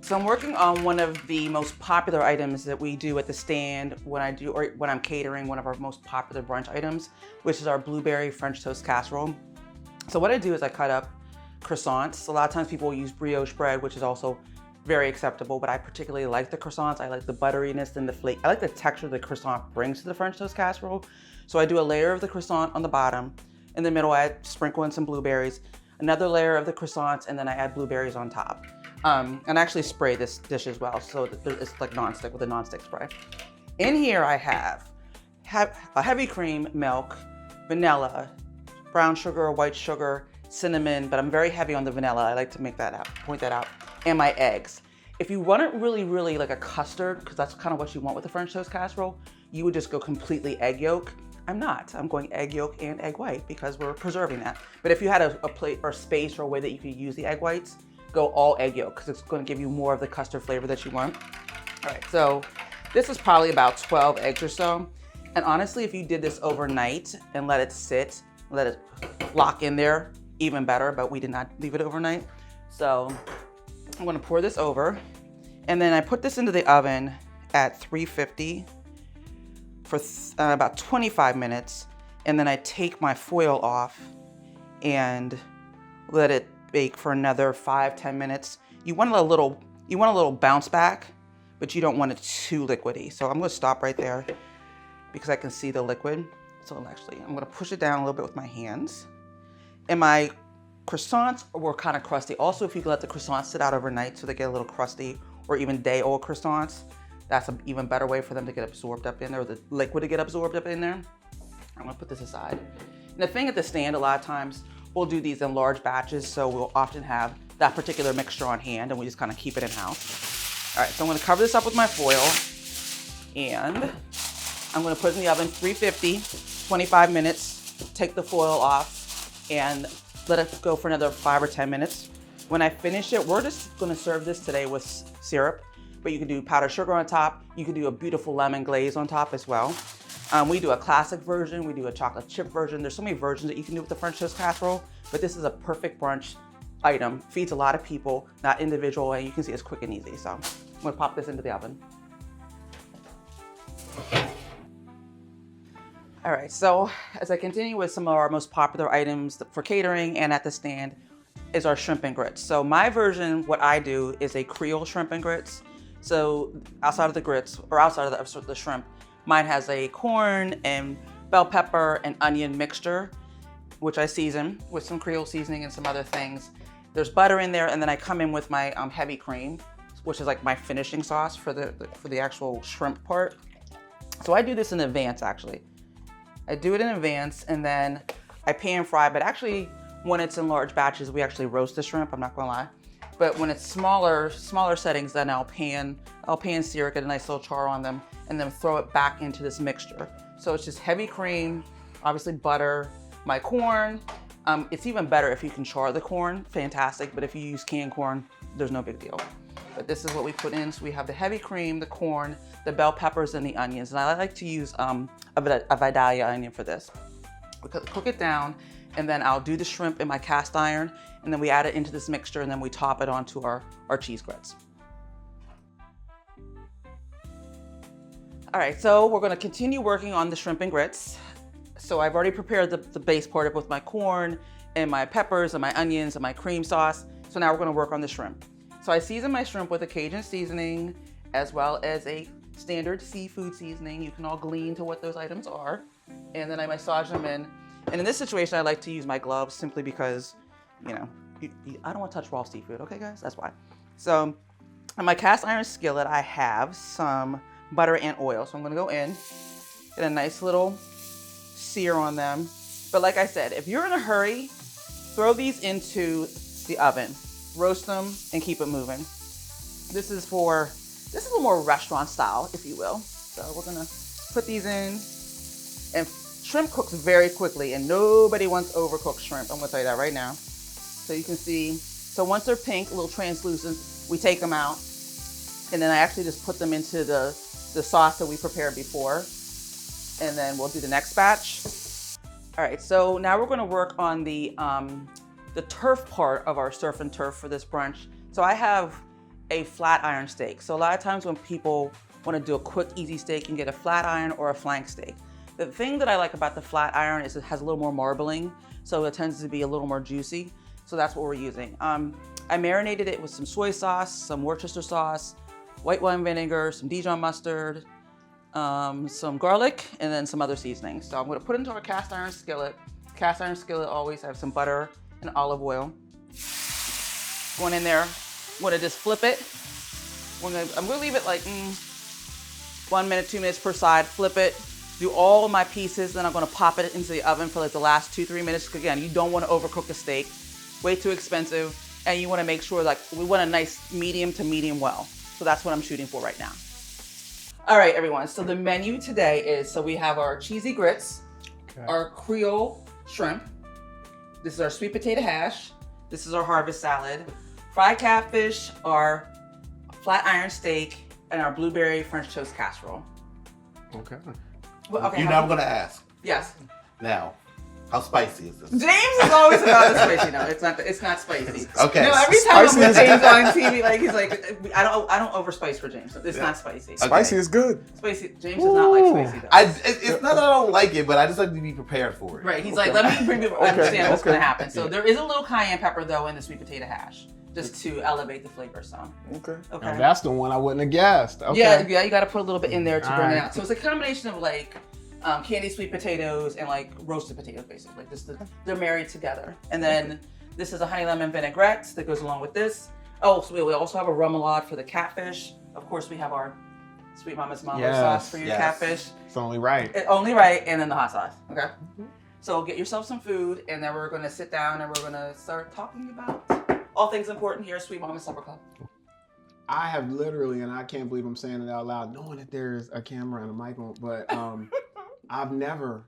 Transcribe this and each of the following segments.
So I'm working on one of the most popular items that we do at the stand when I'm catering one of our most popular brunch items, which is our blueberry French toast casserole. So what I do is I cut up croissants. A lot of times people will use brioche bread, which is also very acceptable, but I particularly like the croissants. I like the butteriness and the flake. I like the texture the croissant brings to the French toast casserole. So I do a layer of the croissant on the bottom. In the middle, I sprinkle in some blueberries, another layer of the croissants, and then I add blueberries on top. And I actually spray this dish as well, so it's like nonstick with a nonstick spray. In here I have a heavy cream, milk, vanilla, brown sugar, white sugar, cinnamon, but I'm very heavy on the vanilla. I like to point that out, and my eggs. If you want it really, really like a custard, because that's kind of what you want with the French toast casserole, you would just go completely egg yolk. I'm not. I'm going egg yolk and egg white because we're preserving that. But if you had a plate or space or a way that you could use the egg whites, go all egg yolk because it's going to give you more of the custard flavor that you want. All right, so this is probably about 12 eggs or so. And honestly, if you did this overnight and let it sit, let it lock in there, even better, but we did not leave it overnight. So I'm gonna pour this over, and then I put this into the oven at 350 for about 25 minutes. And then I take my foil off and let it bake for another 5-10 minutes. You want a little bounce back, but you don't want it too liquidy. So I'm gonna stop right there because I can see the liquid. So actually, I'm gonna push it down a little bit with my hands. And my croissants were kind of crusty. Also, if you let the croissants sit out overnight so they get a little crusty, or even day-old croissants, that's an even better way for them to get absorbed up in there, or the liquid to get absorbed up in there. I'm gonna put this aside. And the thing at the stand, a lot of times, we'll do these in large batches, so we'll often have that particular mixture on hand, and we just kind of keep it in-house. All right, so I'm gonna cover this up with my foil, and I'm gonna put it in the oven, 350, 25 minutes, take the foil off, and let it go for another 5 or 10 minutes. When I finish it, we're just gonna serve this today with syrup, but you can do powdered sugar on top. You can do a beautiful lemon glaze on top as well. We do a classic version, we do a chocolate chip version. There's so many versions that you can do with the French toast casserole, but this is a perfect brunch item. Feeds a lot of people, not individual, and you can see it's quick and easy. So I'm gonna pop this into the oven. All right, so as I continue with some of our most popular items for catering and at the stand is our shrimp and grits. So my version, what I do is a Creole shrimp and grits. So outside of the grits, or outside of the shrimp, mine has a corn and bell pepper and onion mixture, which I season with some Creole seasoning and some other things. There's butter in there, and then I come in with my heavy cream, which is like my finishing sauce for the actual shrimp part. So I do this in advance, actually. I do it in advance, and then I pan fry, but actually when it's in large batches, we actually roast the shrimp, I'm not gonna lie. But when it's smaller settings, then I'll pan sear it, get a nice little char on them, and then throw it back into this mixture. So it's just heavy cream, obviously butter, my corn. It's even better if you can char the corn, fantastic, but if you use canned corn, there's no big deal. But this is what we put in. So we have the heavy cream, the corn, the bell peppers, and the onions. And I like to use a Vidalia onion for this. We cook it down, and then I'll do the shrimp in my cast iron, and then we add it into this mixture, and then we top it onto our cheese grits. All right, so we're gonna continue working on the shrimp and grits. So I've already prepared the base part of with my corn and my peppers and my onions and my cream sauce. So now we're gonna work on the shrimp. So I season my shrimp with a Cajun seasoning as well as a standard seafood seasoning. You can all glean to what those items are. And then I massage them in. And in this situation, I like to use my gloves simply because, you know, I don't want to touch raw seafood, okay guys? That's why. So on my cast iron skillet, I have some butter and oil. So I'm gonna go in, get a nice little sear on them. But like I said, if you're in a hurry, throw these into the oven, roast them, and keep it moving. This is a little more restaurant style, if you will. So we're gonna put these in, and shrimp cooks very quickly, and nobody wants overcooked shrimp. I'm gonna tell you that right now. So you can see, so once they're pink, a little translucent, we take them out, and then I actually just put them into the sauce that we prepared before, and then we'll do the next batch. All right, so now we're gonna work on the turf part of our surf and turf for this brunch. So I have a flat iron steak. So a lot of times when people want to do a quick, easy steak, you can get a flat iron or a flank steak. The thing that I like about the flat iron is it has a little more marbling, so it tends to be a little more juicy. So that's what we're using. I marinated it with some soy sauce, some Worcester sauce, white wine vinegar, some Dijon mustard, some garlic, and then some other seasonings. So I'm gonna put it into our cast iron skillet. Cast iron skillet always have some butter and olive oil. Going in there, I'm gonna just flip it. I'm gonna leave it like 1 minute, 2 minutes per side, flip it, do all of my pieces, then I'm gonna pop it into the oven for like the last 2-3 minutes. Again, you don't wanna overcook the steak, way too expensive, and you wanna make sure like we want a nice medium to medium well. So that's what I'm shooting for right now. All right, everyone, so the menu today is, so we have our cheesy grits, our Creole shrimp, this is our sweet potato hash, this is our harvest salad, fried catfish, our flat iron steak, and our blueberry French toast casserole. Okay. Well, okay. You know I'm gonna ask. Yes. Now, how spicy is this? James is always about the spicy. No, it's not spicy. Okay. No, every time I'm with James on TV, like he's like, I don't overspice for James. It's not spicy. Okay. Spicy is good. Spicy. James does not like spicy though. It's not that I don't like it, but I just like to be prepared for it. Right. He's like, let me understand what's gonna happen. So there is a little cayenne pepper though in the sweet potato hash, just to elevate the flavor some. Okay. Okay. Now that's the one I wouldn't have guessed. Okay. Yeah, you got to put a little bit in there to bring it out. So it's a combination of like candied sweet potatoes and like roasted potatoes, basically. Like this, they're married together. And then this is a honey lemon vinaigrette that goes along with this. Oh, so we also have a remoulade for the catfish. Of course, we have our Sweet Mama's Mambo sauce for your catfish. It's only right. Only right, and then the hot sauce. Okay. So get yourself some food, and then we're gonna sit down and we're gonna start talking about all things important here at Sweet Mama's Supper Club. I have literally, and I can't believe I'm saying it out loud, knowing that there's a camera and a mic on, but I've never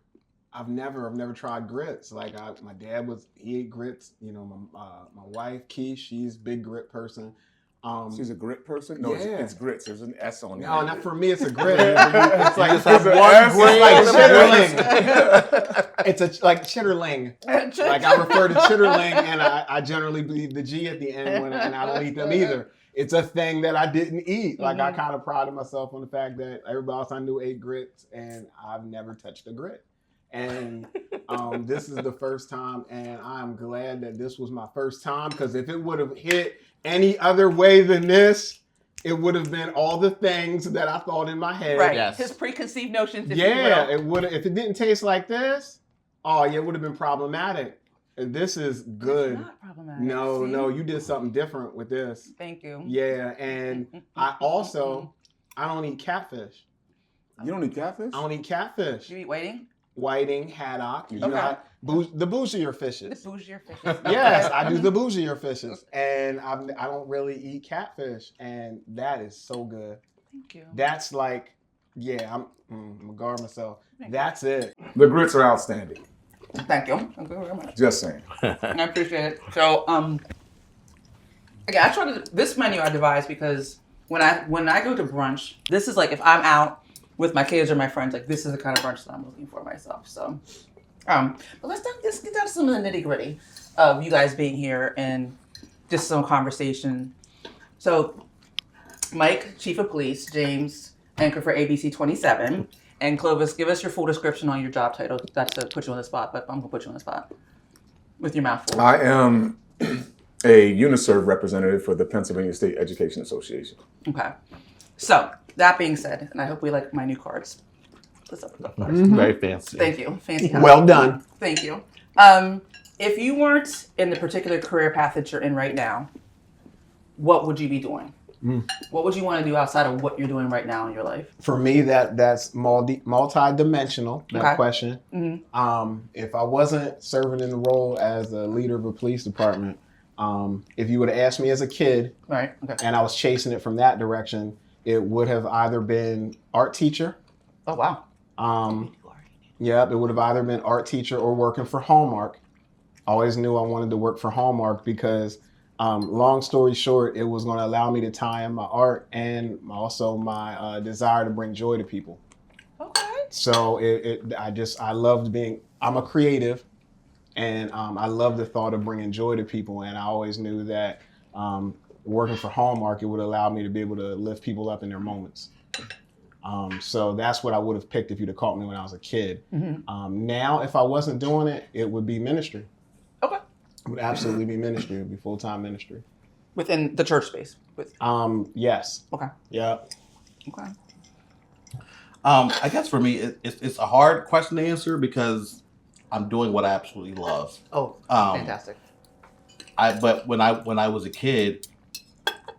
tried grits. Like my dad he ate grits. You know, my wife Key, she's a big grit person. She's a grit person? No, yeah. it's grits. There's an S on it. No, not for me. It's a grit. It's like just have one S. like chitterling. It's like chitterling. Like I refer to chitterling, and I generally believe the G at the end and I don't eat them either. It's a thing that I didn't eat. Like I kind of prided myself on the fact that everybody else I knew ate grits, and I've never touched a grit. And this is the first time, and I'm glad that this was my first time, because if it would have hit any other way than this, it would have been all the things that I thought in my head. Right. Yes. His preconceived notions. Yeah, it would. If it didn't taste like this, oh yeah, it would have been problematic. And this is good. It's not problematic. No, you did something different with this. Thank you. Yeah, and I don't eat catfish. You don't eat catfish? I don't eat catfish. You eat Whiting, haddock. You know, the bougier fishes. The bougier fishes. Yes, I do the bougier fishes, and I don't really eat catfish, and that is so good. Thank you. That's like, yeah, I'm gonna guard myself. That's it. The grits are outstanding. Thank you. Thank you very much. Just saying. I appreciate it. So, again, this menu I devised because when I go to brunch, this is like if I'm out with my kids or my friends, like this is the kind of brunch that I'm looking for myself. So, but let's get down to some of the nitty gritty of you guys being here and just some conversation. So, Mike, Chief of Police, James, anchor for ABC 27. And Clovis, give us your full description on your job title. That's to put you on the spot, but I'm gonna put you on the spot with your mouth full. I am a UNICEF representative for the Pennsylvania State Education Association. Okay. So that being said, and I hope we like my new cards. Let's open up cards. Very fancy. Thank you. Fancy cards. Well done. Thank you. If you weren't in the particular career path that you're in right now, what would you be doing? What would you want to do outside of what you're doing right now in your life? For me, that's multi-dimensional, that question. Mm-hmm. If I wasn't serving in the role as a leader of a police department, if you would have asked me as a kid, Right. Okay. and I was chasing it from that direction, it would have either been art teacher. Oh wow. Yep, it would have either been art teacher or working for Hallmark. I always knew I wanted to work for Hallmark because, long story short, it was going to allow me to tie in my art and also my desire to bring joy to people. Okay. So I loved being, I'm a creative, and I love the thought of bringing joy to people. And I always knew that working for Hallmark, it would allow me to be able to lift people up in their moments. So that's what I would have picked if you'd have caught me when I was a kid. Now, if I wasn't doing it, it would be ministry. Okay. It would absolutely be ministry. It would be full-time ministry. Within the church space? Yes. Okay. Yeah. Okay. I guess for me, it's a hard question to answer because I'm doing what I absolutely love. Oh, fantastic. But when I was a kid,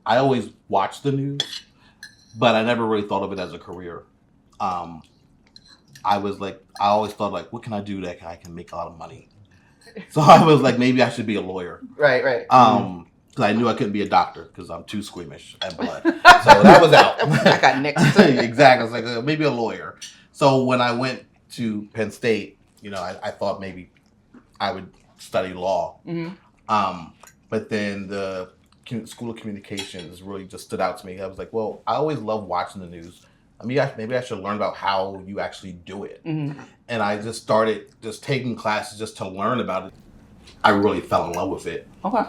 I always watched the news, but I never really thought of it as a career. I always thought like, what can I do that I can make a lot of money? So I was like, maybe I should be a lawyer. Right. Because I knew I couldn't be a doctor because I'm too squeamish and blood. So that was out. I got nixed. Exactly. I was like, maybe a lawyer. So when I went to Penn State, I thought maybe I would study law. But then the School of Communications really just stood out to me. I was like, well, I always love watching the news. I mean, maybe I should learn about how you actually do it. And I just started just taking classes just to learn about it. I really fell in love with it. Okay.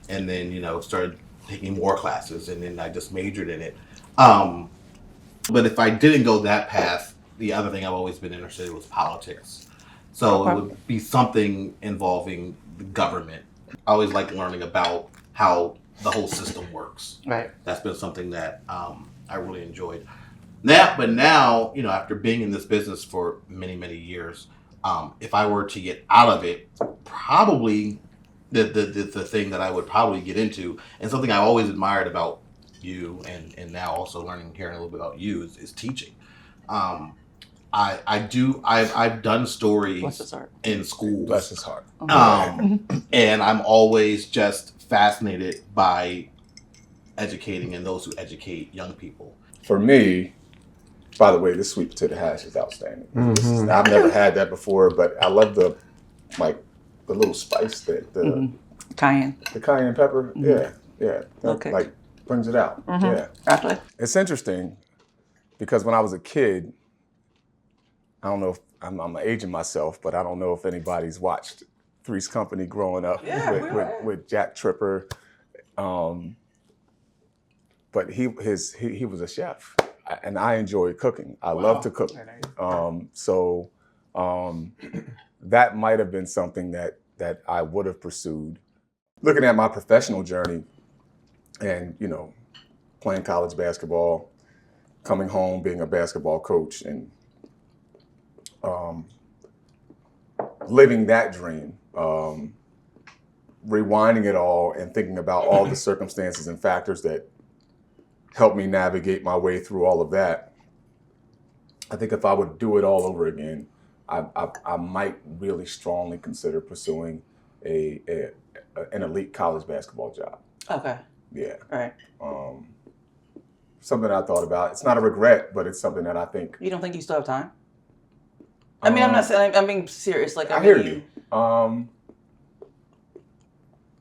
And then, started taking more classes, and then I just majored in it. But if I didn't go that path, the other thing I've always been interested in was politics. So it would be something involving the government. I always like learning about how the whole system works. Right. That's been something that I really enjoyed. Now, after being in this business for many, many years, if I were to get out of it, probably the thing that I would probably get into, and something I always admired about you, and now also hearing a little bit about you, is teaching. I've done stories in schools. Bless his heart. And I'm always just fascinated by educating and those who educate young people. For me, by the way, this sweet potato hash is outstanding. I've never had that before, but I love the little spice, the cayenne. The cayenne pepper. Yeah. That, Okay. Brings it out. Yeah. Absolutely. It's interesting because when I was a kid, I don't know if I'm aging myself, but I don't know if anybody's watched Three's Company growing up with Jack Tripper. But he was a chef, and I enjoy cooking. I love to cook. So that might have been something that I would have pursued. Looking at my professional journey and, playing college basketball, coming home, being a basketball coach, and living that dream, rewinding it all and thinking about all the circumstances and factors that helped me navigate my way through all of that. I think if I would do it all over again, I might really strongly consider pursuing an elite college basketball job. Okay. Yeah. All right. Something I thought about. It's not a regret, but it's something that I think. You don't think you still have time? I mean, I'm not saying, I'm being serious. I hear you.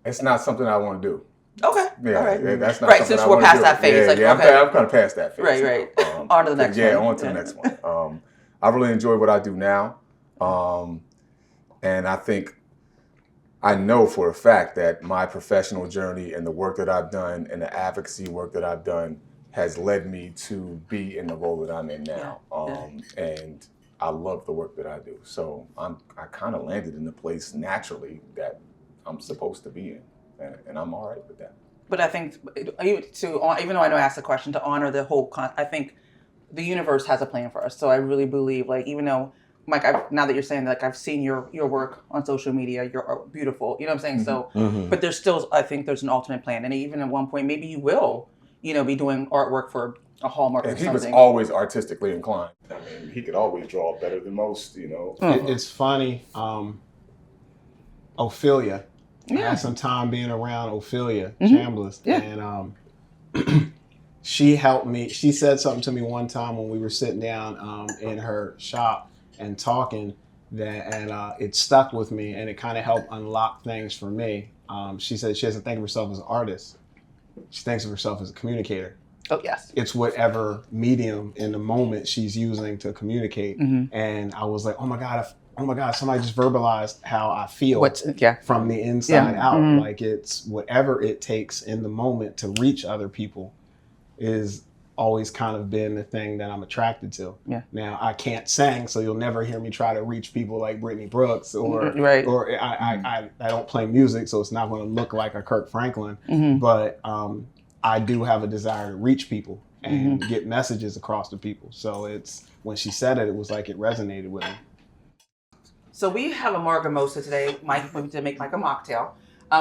It's not something I want to do. Okay. Yeah, all right. That's not right, something since I we're wanna past do. that phase. Yeah, okay. I'm kind of past that phase. Right. On to the next one. Yeah, on to the next one. I really enjoy what I do now. And I know for a fact that my professional journey and the work that I've done and the advocacy work that I've done has led me to be in the role that I'm in now. And I love the work that I do. So I kind of landed in the place naturally that I'm supposed to be in. And I'm all right with that. But I think even though I know I asked the question, to honor the whole, I think the universe has a plan for us. So I really believe, even though, Mike, now that you're saying that, I've seen your work on social media, you're beautiful, you know what I'm saying? So, but there's still, I think there's an ultimate plan. And even at one point, maybe you will, be doing artwork for a Hallmark or something. And he was always artistically inclined. I mean, he could always draw better than most, It's funny. Ophelia. I had some time being around Ophelia Chambliss, and she helped me. She said something to me one time when we were sitting down in her shop and talking, and it stuck with me, and it kind of helped unlock things for me. She said she doesn't think of herself as an artist; she thinks of herself as a communicator. Oh yes, it's whatever medium in the moment she's using to communicate. And I was like, oh my God, oh my God, somebody just verbalized how I feel from the inside out. Mm-hmm. Like it's whatever it takes in the moment to reach other people is always kind of been the thing that I'm attracted to. Yeah. Now I can't sing, so you'll never hear me try to reach people like Brittany Brooks or I don't play music, so it's not going to look like a Kirk Franklin. Mm-hmm. But I do have a desire to reach people and get messages across to people. So it's when she said it, it was like it resonated with me. So we have a margamosa today. Mike went to make Mike a mocktail.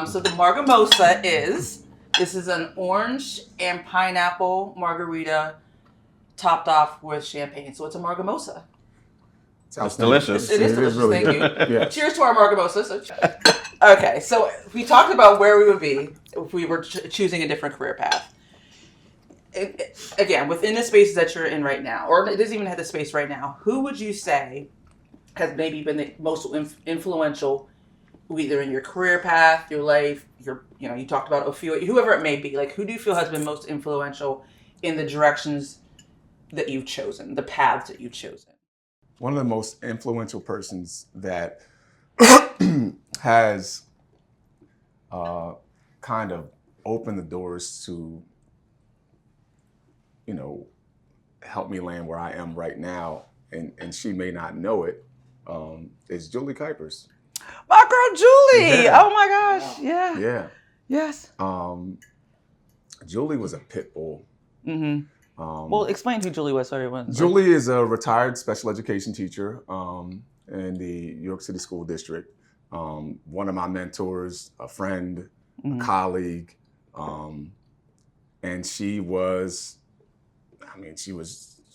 So the margamosa this is an orange and pineapple margarita topped off with champagne. So it's a margamosa. Sounds delicious. It is delicious. Really Thank you. Yeah. Cheers to our margamosa. Okay, so we talked about where we would be if we were choosing a different career path. Again, within the spaces that you're in right now, or it doesn't even have the space right now, who would you say has maybe been the most influential, either in your career path, your life, you talked about Ophelia, whoever it may be, like who do you feel has been most influential in the directions that you've chosen, the paths that you've chosen? One of the most influential persons that has kind of opened the doors to, help me land where I am right now, and she may not know it, is Julie Kuipers. My girl Julie! Yeah. Oh my gosh! Yeah. Yeah. Yes. Julie was a pit bull. Mm-hmm. Well, explain who Julie was. Sorry, Julie is a retired special education teacher in the New York City School District. One of my mentors, a friend, a colleague, and she was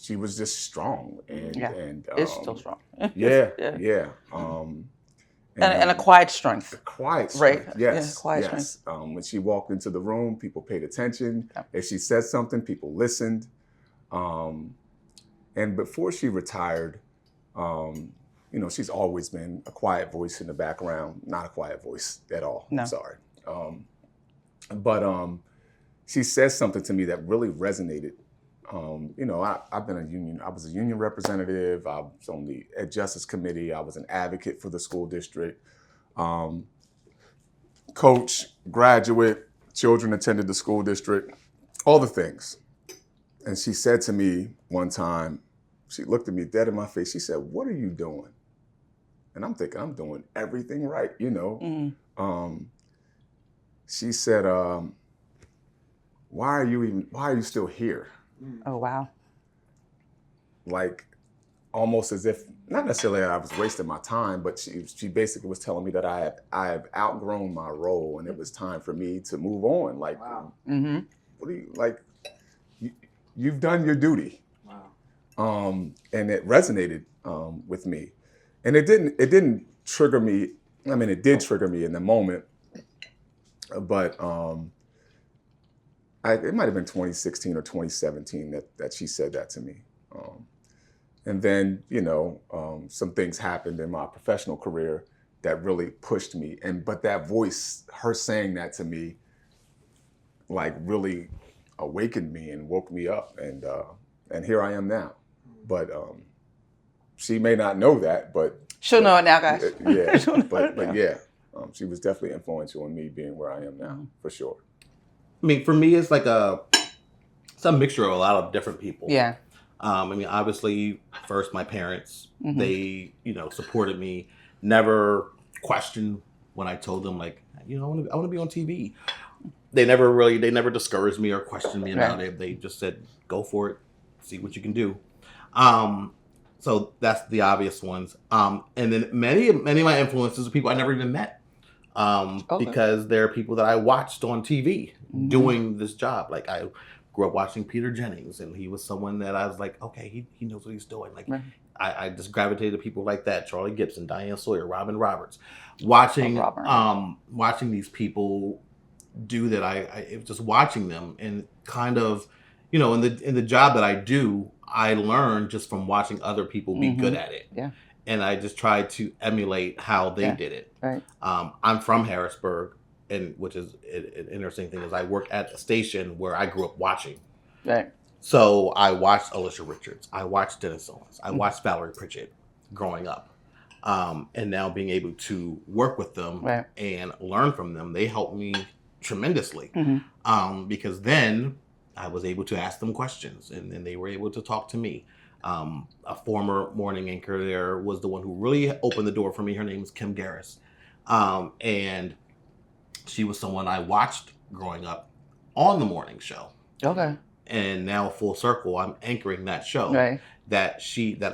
just strong and is still strong. Yeah. And a quiet strength. A quiet strength, right? Yes. Yeah, quiet yes. strength. When she walked into the room, people paid attention. Yeah. If she said something, people listened. And before she retired, she's always been a quiet voice in the background, not a quiet voice at all. No. I'm sorry. But she says something to me that really resonated. I've been I was a union representative. I was on the Ed Justice Committee. I was an advocate for the school district. Coach, graduate, children attended the school district, all the things. And she said to me one time, she looked at me dead in my face. She said, "What are you doing?" And I'm thinking, I'm doing everything right, She said, why are you still here? Oh, wow. Like, almost as if, not necessarily that I was wasting my time, but she basically was telling me that I have outgrown my role and it was time for me to move on. Like, wow. What do you, like, you've done your duty. Wow. And it resonated with me. And it didn't trigger me. I mean, it did trigger me in the moment, but it might have been 2016 or 2017 that she said that to me. And then, some things happened in my professional career that really pushed me. But that voice, her saying that to me, like really awakened me and woke me up. And here I am now. But she may not know that, but she'll know it now, guys. Yeah, but yeah, she was definitely influential in me being where I am now, for sure. I mean, for me, it's like some mixture of a lot of different people. Yeah. Obviously, first my parents, they, supported me, never questioned when I told them, like, I want to be on TV. They never discouraged me or questioned me about it. They just said, go for it, see what you can do. So that's the obvious ones. And then many of my influences are people I never even met. Because they're people that I watched on TV doing this job. Like, I grew up watching Peter Jennings, and he was someone that I was like, okay, he knows what he's doing. Like, I just gravitated to people like that: Charlie Gibson, Diane Sawyer, Robin Roberts. Watching these people do that, it was just watching them, and kind of, in the job that I do, I learned just from watching other people be good at it. Yeah. And I just tried to emulate how they did it. Right. I'm from Harrisburg, and which is an interesting thing is I work at a station where I grew up watching. Right. So I watched Alicia Richards. I watched Dennis Owens. I watched Valerie Pritchett growing up. And now being able to work with them Right. and learn from them, they helped me tremendously. Because then I was able to ask them questions, and then they were able to talk to me. A former morning anchor there was the one who really opened the door for me. Her name is Kim Garris. And she was someone I watched growing up on the morning show. Okay. And now full circle, I'm anchoring that show. Right. That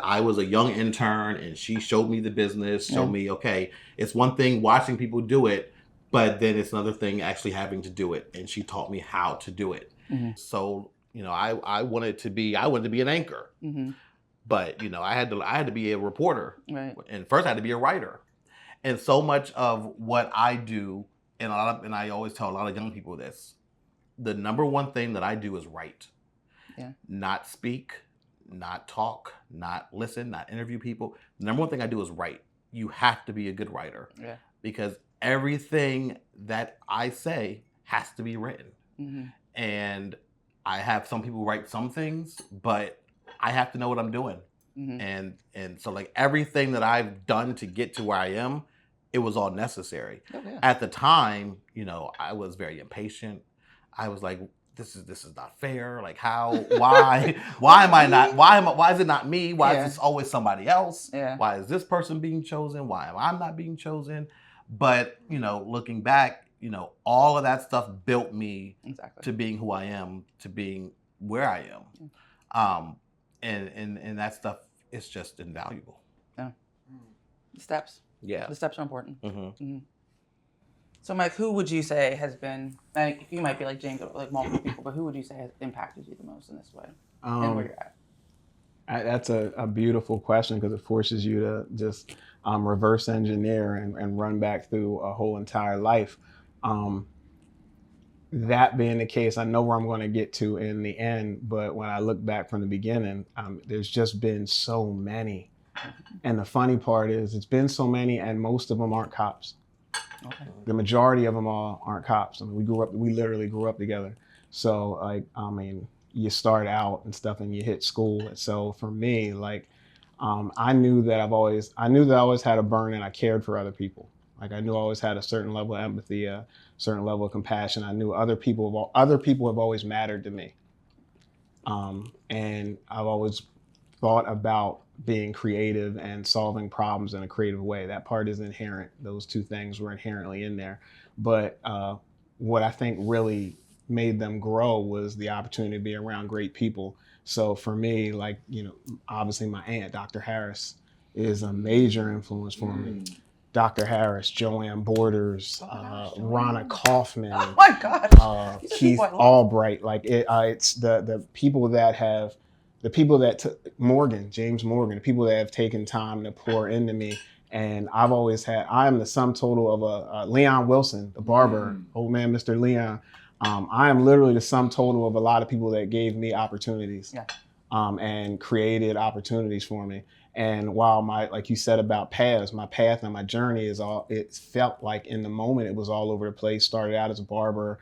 I was a young intern, and she showed me the business, showed me, okay, it's one thing watching people do it, but then it's another thing actually having to do it. And she taught me how to do it. So, I wanted to be an anchor, but I had to be a reporter. Right. And first I had to be a writer. And so much of what I do, and I always tell a lot of young people this, the number one thing that I do is write. Yeah. Not speak, not talk, not listen, not interview people. The number one thing I do is write. You have to be a good writer. Yeah. Because everything that I say has to be written. And I have some people write some things, but I have to know what I'm doing. And so like everything that I've done to get to where I am, it was all necessary. Oh, yeah. At the time, I was very impatient. I was like, this is not fair. Like why is it not me? Why is this always somebody else? Yeah. Why is this person being chosen? Why am I not being chosen? But, looking back, all of that stuff built me to being who I am, to being where I am. And that stuff is just invaluable. Yeah. The steps. Yeah. The steps are important. So, Mike, who would you say has been, like, you might be like James, like multiple people, but who would you say has impacted you the most in this way and where you're at? That's a beautiful question, because it forces you to just reverse engineer and run back through a whole entire life. That being the case, I know where I'm going to get to in the end, but when I look back from the beginning, there's just been so many. And the funny part is it's been so many, and most of them aren't cops. Okay. The majority of them all aren't cops. I mean, we literally grew up together. So you start out and stuff and you hit school. So for me, I knew that I always had a burn, and I cared for other people. Like I knew I always had a certain level of empathy, a certain level of compassion. I knew other people have always mattered to me. And I've always thought about being creative and solving problems in a creative way. That part is inherent. Those two things were inherently in there. But what I think really made them grow was the opportunity to be around great people. So for me, obviously my aunt, Dr. Harris, is a major influence for me. Dr. Harris, Joanne Borders, Ronna Kaufman, Oh my God, Keith Albright. It's the people that James Morgan, the people that have taken time to pour into me. And I am the sum total of Leon Wilson, the barber, old man, Mr. Leon. I am literally the sum total of a lot of people that gave me opportunities, and created opportunities for me. And while like you said about paths, my path and my journey it felt like in the moment it was all over the place. Started out as a barber,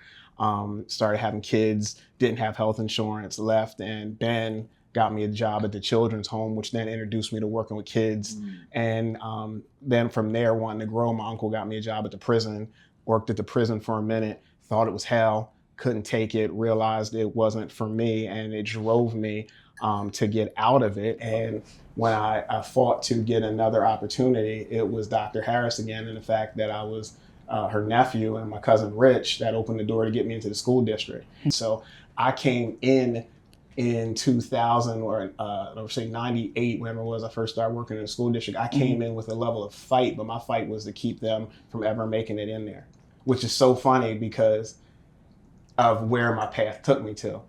started having kids, didn't have health insurance, left, and then got me a job at the children's home, which then introduced me to working with kids. And then from there, wanting to grow, my uncle got me a job at the prison, worked at the prison for a minute, thought it was hell, couldn't take it, realized it wasn't for me, and it drove me to get out of it. And when I fought to get another opportunity, it was Dr. Harris again, and the fact that I was her nephew and my cousin Rich that opened the door to get me into the school district. So I came in 2000 or I would say 98, whenever it was I first started working in the school district. I came in with a level of fight, but my fight was to keep them from ever making it in there, which is so funny because of where my path took me to.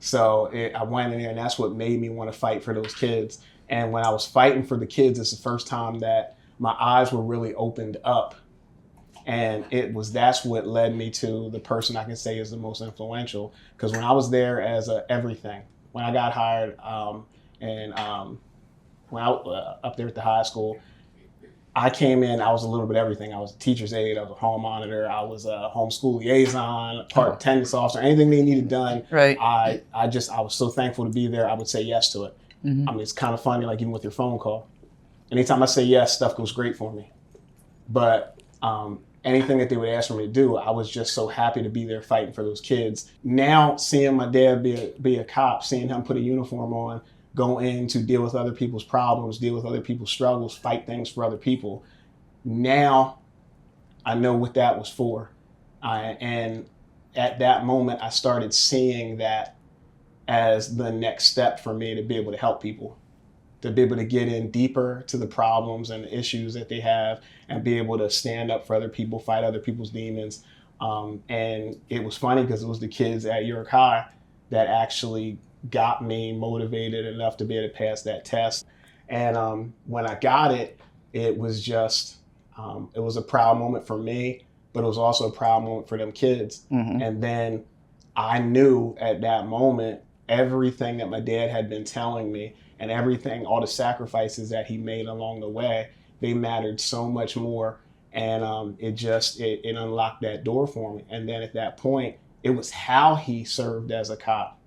So I went in there, and that's what made me want to fight for those kids. And when I was fighting for the kids, it's the first time that my eyes were really opened up. And that's what led me to the person I can say is the most influential. Because when I was there as everything, when I got hired when I up there at the high school, I came in, I was a little bit everything. I was a teacher's aide, I was a hall monitor, I was a homeschool liaison, park attendance officer, anything they needed done. Right. I was so thankful to be there, I would say yes to it. I mean, it's kind of funny, like even with your phone call. anytime I say yes, stuff goes great for me. But anything that they would ask for me to do, I was just so happy to be there fighting for those kids. Now, seeing my dad be a cop, seeing him put a uniform on, go in to deal with other people's problems, deal with other people's struggles, fight things for other people. Now, I know what that was for. And at that moment, I started seeing that as the next step for me to be able to help people, to be able to get in deeper to the problems and the issues that they have and be able to stand up for other people, fight other people's demons. And it was funny because it was the kids at York High that actually got me motivated enough to be able to pass that test. And when I got it, it was just, it was a proud moment for me, but it was also a proud moment for them kids. Mm-hmm. And then I knew at that moment, everything that my dad had been telling me and everything, all the sacrifices that he made along the way, they mattered so much more. And it unlocked that door for me. And then at that point, it was how he served as a cop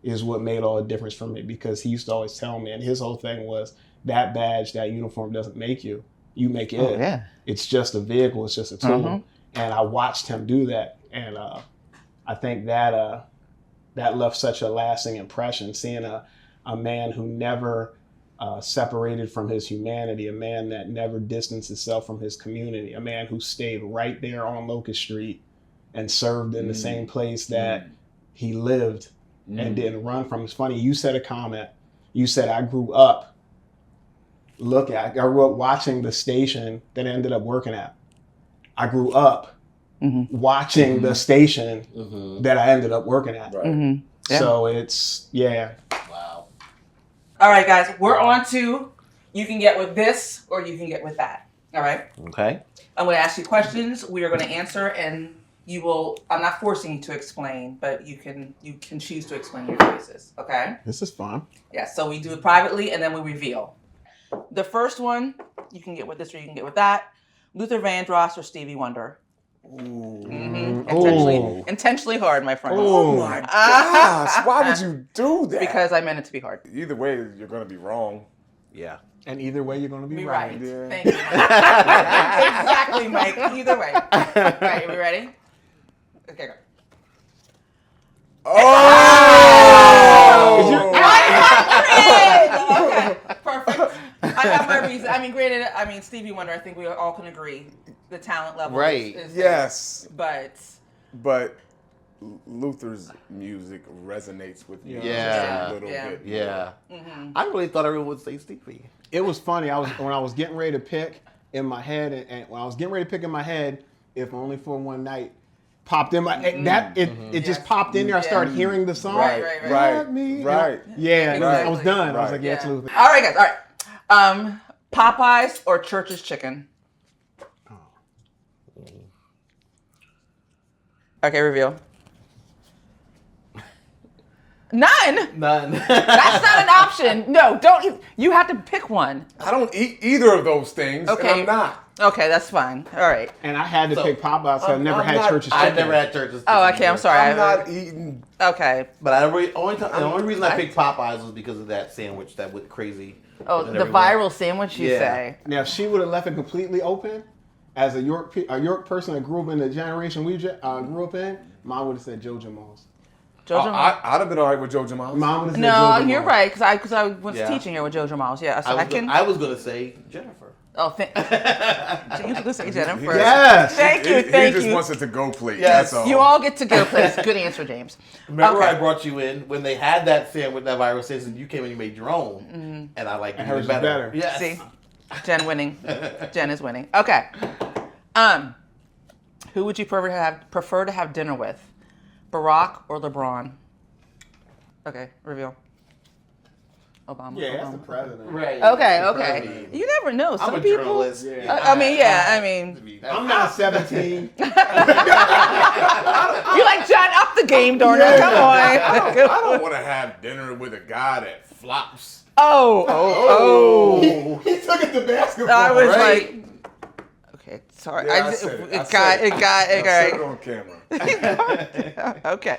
is what made all the difference for me, because he used to always tell me, and his whole thing was, that badge, that uniform doesn't make you. You make it. Oh, yeah. It's just a vehicle. It's just a tool. Mm-hmm. And I watched him do that. And I think that that left such a lasting impression, seeing a man who never separated from his humanity, a man that never distanced himself from his community, a man who stayed right there on Locust Street and served in the same place that he lived and didn't run from. It's funny, you said a comment. You said, I grew up watching the station that I ended up working at. I grew up watching the station that I ended up working at. Right. Mm-hmm. Yeah. So it's, Wow. All right, guys, we're on to, you can get with this or you can get with that. All right? Okay. I'm going to ask you questions. We are going to answer, and you will, I'm not forcing you to explain, but you can choose to explain your choices. Okay? This is fun. Yeah, so we do it privately and then we reveal. The first one, you can get with this or you can get with that. Luther Vandross or Stevie Wonder? Ooh. Mm-hmm. Intentionally hard, my friend. Oh my gosh! Why would you do that? Because I meant it to be hard. Either way, you're going to be wrong. Yeah. And either way, you're going to be right. Yeah. Thank you. Exactly, Mike. Either way. All right, are we ready? Okay, go. Oh! 100! Okay, perfect. I have my reason. I mean, granted, Stevie Wonder, I think we all can agree the talent level is yes. But Luther's music resonates with me a little bit. Yeah. Mm-hmm. I really thought everyone would say Stevie. It was funny. When I was getting ready to pick in my head, and when I was getting ready to pick in my head, If Only for One Night popped in my it just popped in there. I started hearing the song. Right. Yeah, and I was done. I was like, it's Luther. All right, guys. All right. Popeyes or Church's Chicken? Okay, reveal. None. That's not an option. No, don't. You have to pick one. I don't eat either of those things. Okay. And I'm not. Okay, that's fine. All right. And I had to pick Popeyes, so I never had Church's Chicken. I never had Church's Chicken. Oh, okay. I'm sorry. I'm not eating. Okay. But the only reason I picked Popeyes was because of that sandwich that went crazy. Oh, the viral sandwich, you say? Now, if she would have left it completely open, as a York person that grew up in the generation we grew up in, mom would have said Joe Jamal's. I'd have been all right with Joe Jamal's. Mom would have said no, Joe Jamal's. You're right, because I was teaching her with Joe Jamal's. Yeah, so I was going to say Jennifer. Oh, you were going to say Jennifer. Yes. Thank you. He just wants it to go, please. Yes. That's all. You all get to go, please. Good answer, James. Remember I brought you in when they had that sandwich, that viral sandwich, and you came and you made your own, and I like it better. Yes. See, Jen winning. Jen is winning. Okay. Who would you prefer to have dinner with, Barack or LeBron? Okay, reveal. Obama. Yeah, that's the president. Right. Okay. You never know. Some I'm a people. journalist. I'm not 17. You like John up the game, Dorner. Come on. I don't want to have dinner with a guy that flops. Oh. He took it to basketball. I was like, okay, sorry. Yeah, I said it. It said it on camera. Okay.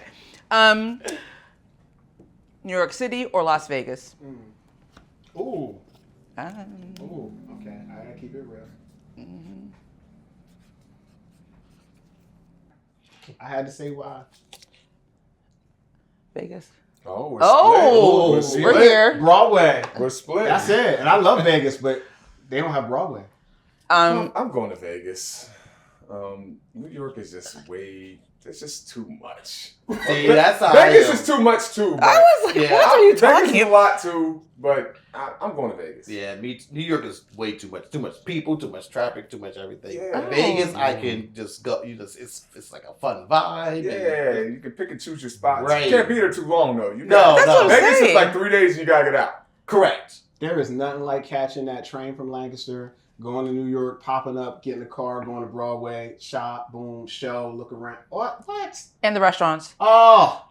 New York City or Las Vegas? Ooh. Ooh, okay. I gotta keep it real. I had to say why. Vegas. Oh, we're Oh, split. we're here. Broadway. We're split. That's it. And I love Vegas, but they don't have Broadway. I'm going to Vegas. New York is just it's just too much. See, that's how Vegas is too much too. I was like, Yeah. what are you Vegas talking is a about? lot too, but I'm going to Vegas. Yeah, New York is way too much. Too much people, too much traffic, too much everything. Yeah. Vegas, I can just go. It's like a fun vibe. Yeah, you can pick and choose your spots. Right. You can't be there too long though. No, That's what I'm Vegas saying. is like 3 days and you gotta get out. Correct. There is nothing like catching that train from Lancaster, going to New York, popping up, getting a car, going to Broadway, shop, boom, show, look around. What? And the restaurants. Oh,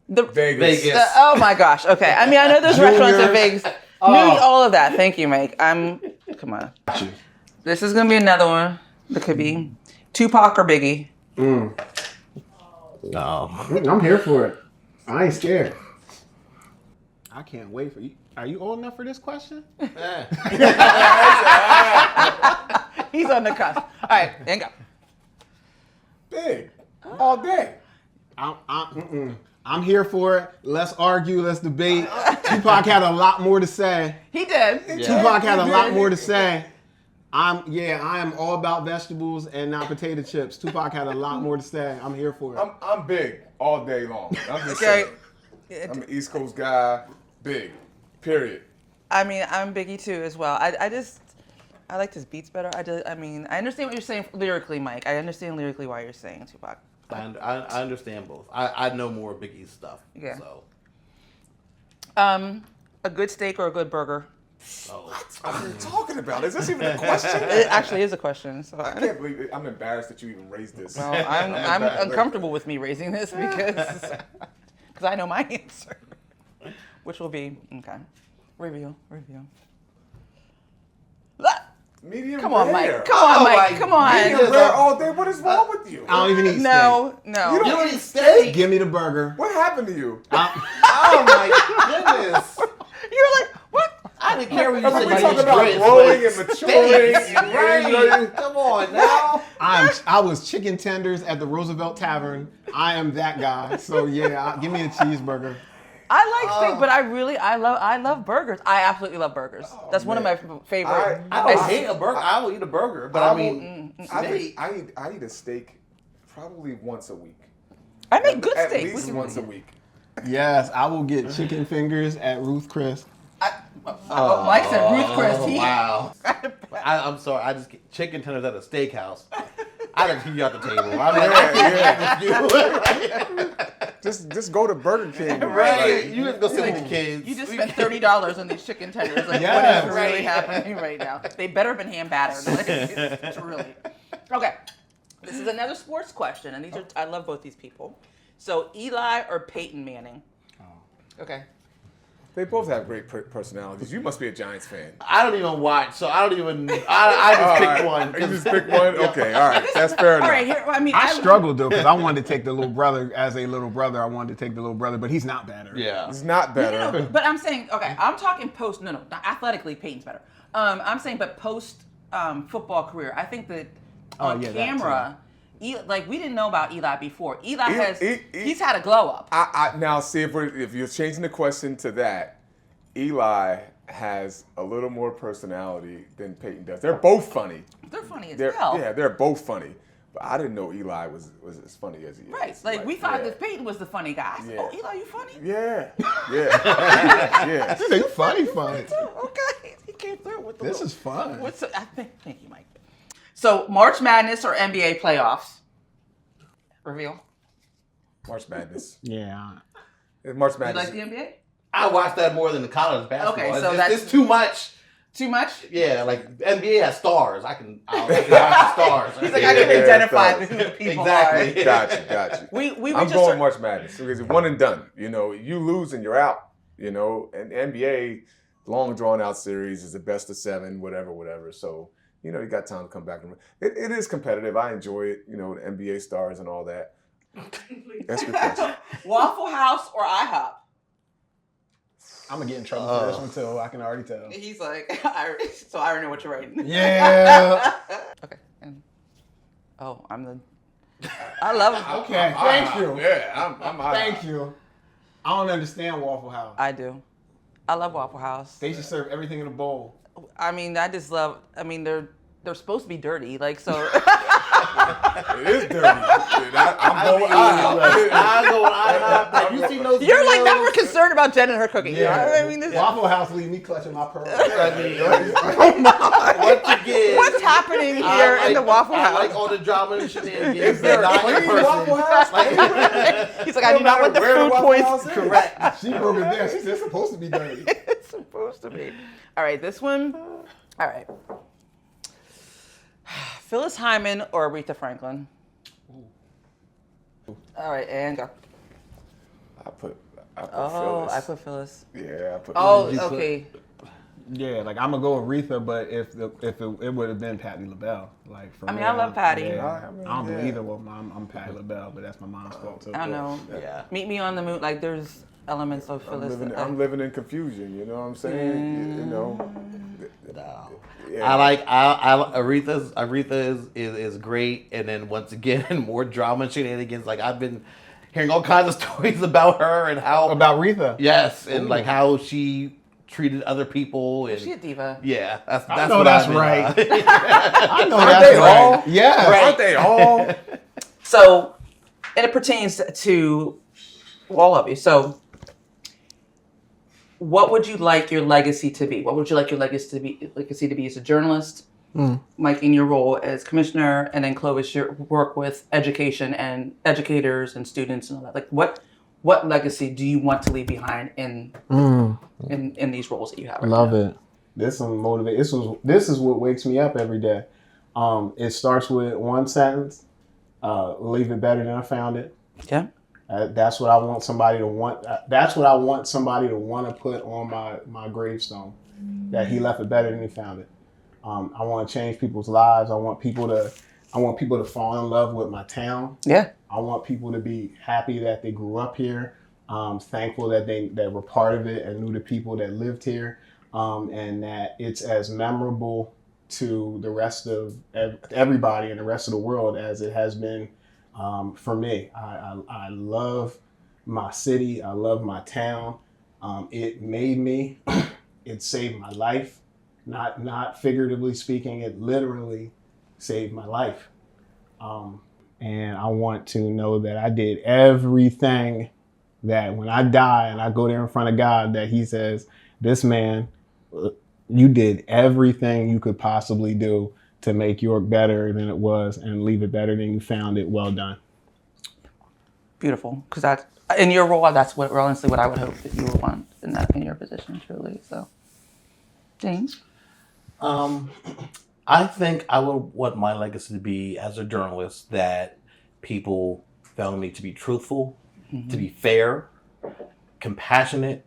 Vegas. Oh my gosh. Okay. I mean, I know there's restaurants in Vegas. Oh. Knew all of that. Thank you, Mike. Come on. This is gonna be another one. It could be Tupac or Biggie. No. I'm here for it. I ain't scared. I can't wait for you. Are you old enough for this question? He's on the cusp. All right, and go. Big. All day. I'm here for it. Let's argue. Let's debate. Tupac had a lot more to say. He did. Tupac had a lot more to say. I am all about vegetables and not potato chips. Tupac had a lot more to say. I'm here for it. I'm big all day long. I'm just Okay. saying. I'm an East Coast guy. Big. Period. I mean, I'm Biggie too as well. I liked his beats better. I understand what you're saying lyrically, Mike. I understand lyrically why you're saying Tupac. I understand both. I know more of Biggie's stuff. Yeah. So. A good steak or a good burger? What are you talking about? Is this even a question? It actually is a question. So I can't believe it. I'm embarrassed that you even raised this. well, I'm uncomfortable with me raising this because I know my answer, which will be okay. Reveal. Medium Come on, rare. Mike. Come on, Mike. my Come on. Medium rare all day. What is wrong with you? I don't even eat No. You don't eat steak? steak. Give me the burger. What happened to you? Oh my goodness! You're like, what? I didn't care what you I mean, said. we about talking about these growing drinks, and but maturing. steaks, right? Come on now. I was chicken tenders at the Roosevelt Tavern. I am that guy. So yeah, give me a cheeseburger. I like steak, but I love burgers. I absolutely love burgers. That's one of my favorite. I don't hate a burger. I will eat a burger, but I mean, steak. I eat a steak probably once a week. I make good At steak. least once a week. Yes, I will get chicken fingers at Ruth Chris. Mike said Ruth Chris. Wow. I'm sorry. I just get chicken tenders at a steakhouse. I didn't keep you at the table. I'm like, I can't with you. Just go to Burger King. Right. Like, You just go sit with the kids. You just spent $30 on these chicken tenders. Like, Yes. what is really happening right now? They better have been hand battered. Like, truly. Okay. This is another sports question, and I love both these people. So, Eli or Peyton Manning? Okay. They both have great personalities. You must be a Giants fan. I don't even watch, so I don't even. I just picked one. You just pick one? Okay, all right. That's fair enough. All right, here, I struggled though because I wanted to take the little brother as a little brother. I wanted to take the little brother, but he's not better. Yeah. It's not better. No, but I'm saying, okay, I'm talking post, not athletically, Peyton's better. I'm saying, but post football career, I think that on yeah, that camera, like we didn't know about Eli before. Eli he's had a glow up. I now see if you're changing the question to that, Eli has a little more personality than Peyton does. They're both funny. They're funny as hell. Yeah, they're both funny. But I didn't know Eli was as funny as he is. Right, like we thought yeah. that Peyton was the funny guy. I said, Yeah. oh, Eli, you funny? Yeah, yeah. You funny. Okay, he came through with the This little- is fun. Thank you, Mike. So, March Madness or NBA playoffs? Reveal. March Madness. Yeah. March You Madness. like the NBA? I watch that more than the college basketball. Okay, so it's too much. Too much? Yeah, like NBA has stars. I can watch the stars. He's like, I can Yeah, identify stars. who the people Exactly. are. Got you. We I'm just going March Madness because it's one and done. You know, you lose and you're out. You know, and NBA, long drawn out series is the best of 7, whatever. So, you know, you got time to come back. It is competitive. I enjoy it. You know, the NBA stars and all that. That's a good question. Waffle House or IHOP? I'm gonna get in trouble for this one too. I can already tell. He's like, so I already know what you're writing. Yeah. Okay. And, I'm the. I love it. Okay. Thank you. Yeah, I'm Thank you. I don't understand Waffle House. I do. I love Waffle House. They should serve everything in a bowl. I mean, I just love. I mean, they're supposed to be dirty, like so. It is dirty. I'm going I go with IHOP. Have you seen those? You're like videos? now we're concerned about Jen and her cooking. Yeah. I mean, this. Waffle House leave me clutching my pearls. I mean, once again, What's happening here in the Waffle I House? like all the drama and shenanigans. Is there Not a clean in person. Waffle House? He's like, I do not want the food poisoning. Correct. She broke it down. She said it's supposed to be dirty. It's supposed to be. All right, this one. All right. Phyllis Hyman or Aretha Franklin? All right, and go. I put Oh, Phyllis. I put Phyllis. Yeah, I put Oh, Phyllis. okay. Yeah, like I'm gonna go with Aretha, but if it would have been Patti LaBelle, like for I mean, me, I love Patti. Yeah, I mean, I don't do yeah. either one. I'm Patti LaBelle, but that's my mom's fault too. I know. Yeah. Meet Me on the Moon. Like, there's elements of I'm Phyllis. I'm living in confusion. You know what I'm saying? You know. No. Yeah. I like Aretha is great, and then once again more drama and shenanigans. Like I've been hearing all kinds of stories about her and how About Aretha. yes, and like how she treated other people. And Is she a diva? yeah, that's know what that's I've been, right. I know Aren't that's they right. all? Yeah. Right. Aren't they all? So, and it pertains to all of you. So, what would you like your legacy to be? What would you like your legacy to be as a journalist? Mike, in your role as commissioner, and then Clovis, your work with education and educators and students and all that. Like, what legacy do you want to leave behind in these roles that you have? Right Love now? it. This one motivate. This is what wakes me up every day. It starts with one sentence. Leave it better than I found it. Yeah. That's what I want somebody to want. That's what I want somebody to want to put on my gravestone. That he left it better than he found it. I want to change people's lives. I want people to fall in love with my town. Yeah. I want people to be happy that they grew up here. Thankful that they were part of it and knew the people that lived here, and that it's as memorable to the rest of everybody in the rest of the world as it has been for me. I love my city. I love my town. It made me. It saved my life. Not figuratively speaking. It literally saved my life. And I want to know that I did everything that when I die and I go there in front of God, that he says, this man, you did everything you could possibly do to make York better than it was and leave it better than you found it. Well done. Beautiful. Because that's, in your role, that's honestly what I would hope that you would want in your position, truly. So, James? I think I would want my legacy to be, as a journalist, that people found me to be truthful, to be fair, compassionate,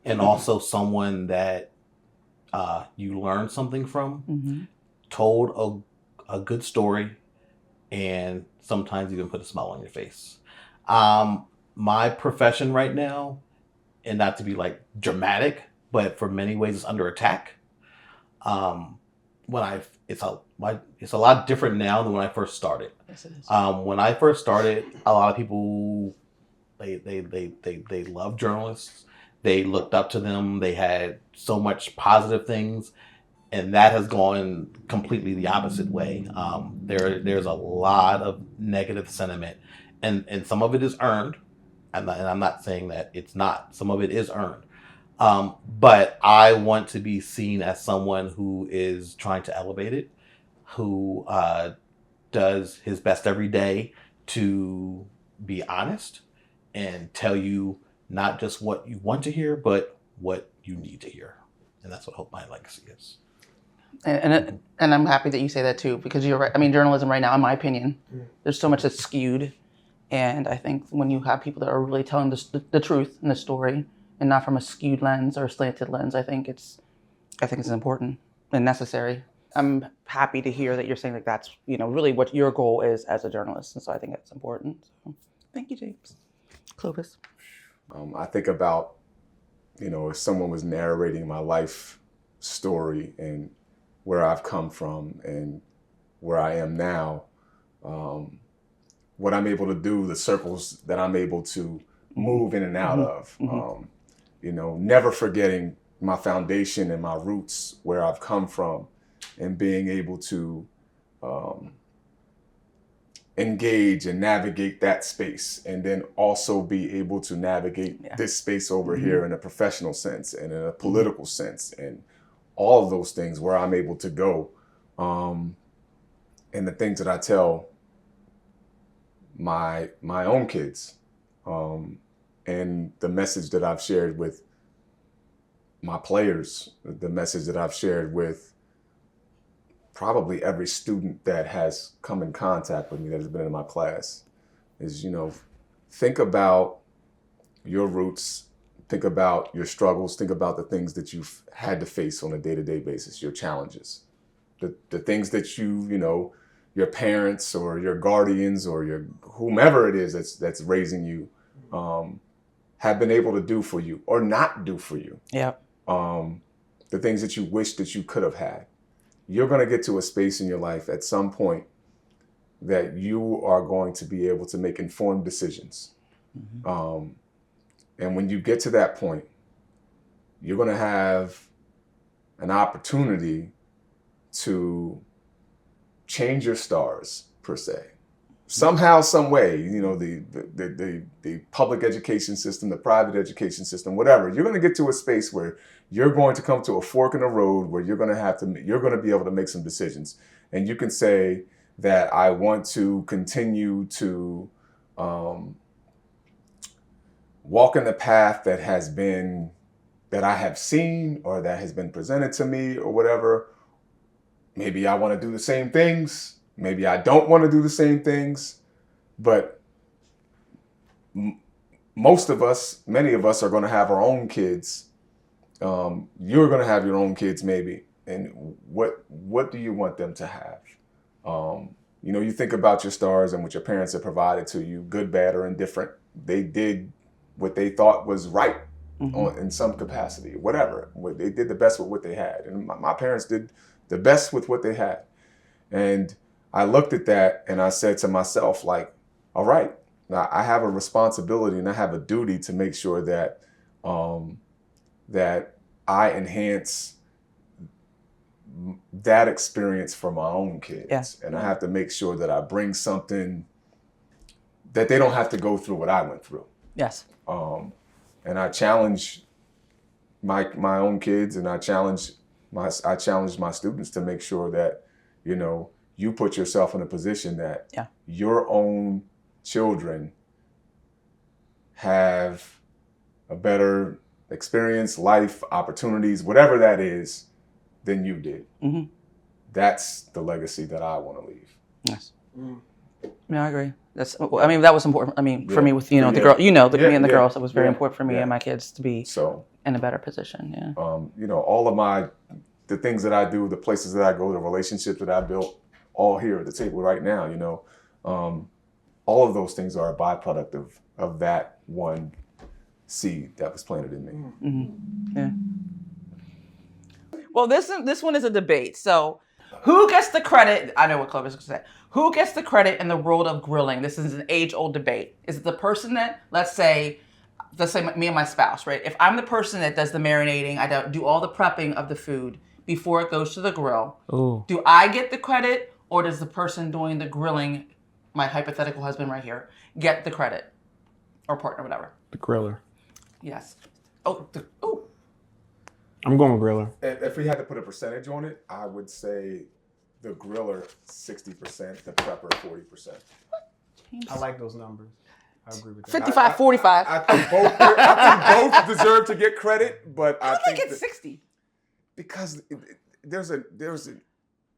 and also someone that you learn something from, told a good story, and sometimes even put a smile on your face. My profession right now, and not to be like dramatic, but for many ways it's under attack. It's a lot different now than when I first started. Yes, it is. When I first started, a lot of people they loved journalists. They looked up to them. They had so much positive things, and that has gone completely the opposite way. There's a lot of negative sentiment, and some of it is earned, and I'm not saying that it's not. Some of it is earned. But I want to be seen as someone who is trying to elevate it, who does his best every day to be honest and tell you not just what you want to hear, but what you need to hear. And that's what I hope my legacy is. And I'm happy that you say that too, because you're right. I mean, journalism right now, in my opinion, there's so much that's skewed. And I think when you have people that are really telling the truth and the story, and not from a skewed lens or a slanted lens, I think it's important and necessary. I'm happy to hear that you're saying that that's, really what your goal is as a journalist. And so I think that's important. So thank you, James. Clovis. I think about if someone was narrating my life story and where I've come from and where I am now, what I'm able to do, the circles that I'm able to move in and out of, never forgetting my foundation and my roots, where I've come from, and being able to engage and navigate that space, and then also be able to navigate this space over here in a professional sense and in a political sense, and all of those things, where I'm able to go, and the things that I tell my own kids, and the message that I've shared with my players, the message that I've shared with probably every student that has come in contact with me, that has been in my class, is, think about your roots, think about your struggles, think about the things that you've had to face on a day-to-day basis, your challenges, the things that your parents or your guardians or your whomever it is that's raising you have been able to do for you or not do for you. Yeah. The things that you wish that you could have had. You're going to get to a space in your life at some point that you are going to be able to make informed decisions. And when you get to that point, you're going to have an opportunity to change your stars, per se. Somehow, some way, the public education system, the private education system, whatever, you're going to get to a space where you're going to come to a fork in the road where you're going to be able to make some decisions. And you can say that I want to continue to walk in the path that I have seen or that has been presented to me or whatever. Maybe I want to do the same things. Maybe I don't want to do the same things, but many of us are going to have our own kids. You're going to have your own kids maybe. And what do you want them to have? You think about your stars and what your parents have provided to you, good, bad, or indifferent. They did what they thought was right in some capacity, whatever. They did the best with what they had. And my parents did the best with what they had. And I looked at that and I said to myself, like, all right, now I have a responsibility and I have a duty to make sure that that I enhance that experience for my own kids. Yeah. And I have to make sure that I bring something that they don't have to go through what I went through. Yes. And I challenge my own kids, and I challenge my students to make sure that, you put yourself in a position that your own children have a better experience, life, opportunities, whatever that is, than you did. That's the legacy that I want to leave. Yes. Yeah, I agree. That was important. For me with, the girl, me and the girls, it was very important for me and my kids to be in a better position. Yeah. All of the things that I do, the places that I go, the relationships that I built, all here at the table right now, all of those things are a byproduct of that one seed that was planted in me. Yeah. Well, this one is a debate. So, who gets the credit? I know what Clovis is going to say. Who gets the credit in the world of grilling? This is an age-old debate. Is it the person that, let's say me and my spouse, right? If I'm the person that does the marinating, I do all the prepping of the food before it goes to the grill. Ooh. Do I get the credit, or does the person doing the grilling, my hypothetical husband right here, get the credit? Or partner, whatever. The griller. Yes. I'm going with griller. If we had to put a percentage on it, I would say the griller 60%, the prepper 40%. I like those numbers. I agree with that. 55, 45. I think both deserve to get credit, but I think it's 60. Because there's an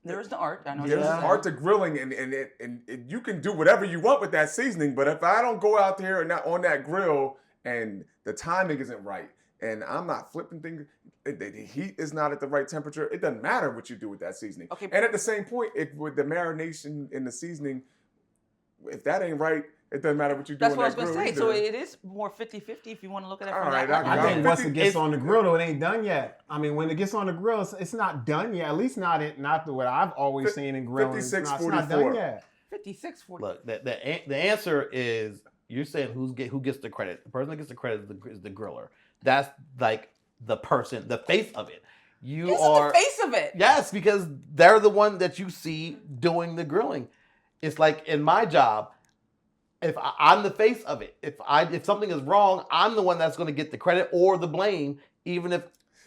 There is the art. I know. There's an art to grilling, and you can do whatever you want with that seasoning. But if I don't go out there and not on that grill, and the timing isn't right, and I'm not flipping things, the heat is not at the right temperature, it doesn't matter what you do with that seasoning. Okay. And at the same point, with the marination and the seasoning, if that ain't right, It doesn't matter what you do. That's on what I was that going to grill say. either. So it is more 50-50 if you want to look at it from All right, that I level. I think once it gets It's- on the grill, though, it ain't done yet. I mean, when it gets on the grill, it's not done yet. At least not the what I've always seen in grilling. It's not done 56-44. yet. 56-40. Look, the answer is you're saying who gets the credit. The person that gets the credit is the griller. That's like the person, the face of it. You This are is the face of it. Yes, because they're the one that you see doing the grilling. It's like in my job, if I'm the face of it, if something is wrong, I'm the one that's going to get the credit or the blame, even if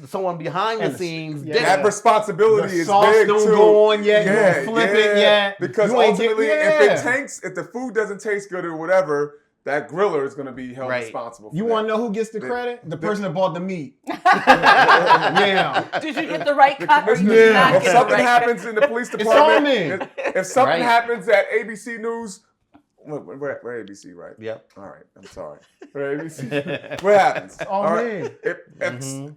someone behind the scenes did Yeah. That responsibility The is sauce big don't too. go on yet. You don't flip it yet. Because You ain't get- ultimately, yeah. if the food doesn't taste good or whatever, that griller is going to be held Right. responsible for You that. want to know who gets the credit? The person that bought the meat. Yeah. Did you get the right cut or you Yeah. did not If get the something right happens in the police on department, me. if something Right. happens at ABC News, we're ABC, right? Yep. All right, I'm sorry. We're ABC. What happens? on All right. me.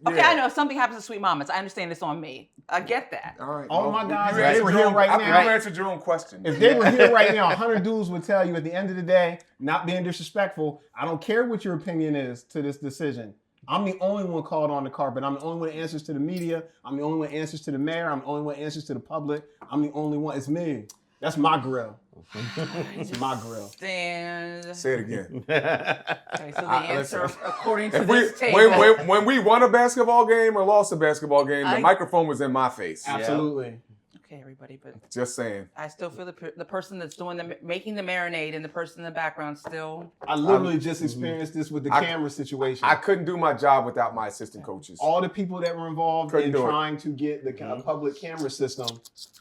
Okay, I know. If something happens to Sweet Mamas, I understand it's on me. I get that. All right. All my guys, you if they answered were your here own- right I- now- You answered your own question. If they were here right now, 100 dudes would tell you at the end of the day, not being disrespectful, I don't care what your opinion is to this decision. I'm the only one called on the carpet. I'm the only one that answers to the media. I'm the only one that answers to the mayor. I'm the only one that answers to the public. I'm the only one. It's me. That's my grill. It's my grill. Stand. Say it again. Okay, so the answer, according to If we, this table, when we won a basketball game or lost a basketball game, the microphone was in my face. Absolutely. okay, everybody, but Just saying. I still feel the person that's doing making the marinade and the person in the background still. I literally just experienced this with the camera situation. I couldn't do my job without my assistant coaches. All the people that were involved Couldn't in do it. trying to get the public camera system,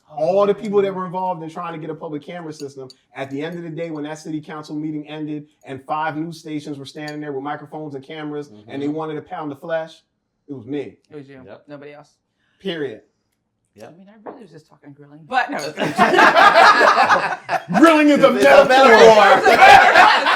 all the people that were involved in trying to get a public camera system, at the end of the day, when that city council meeting ended and 5 news stations were standing there with microphones and cameras and they wanted to pound the flesh, it was me. It was you. Yep. Nobody else. Period. I mean, I really was just talking grilling, but no. Grilling is a metaphor.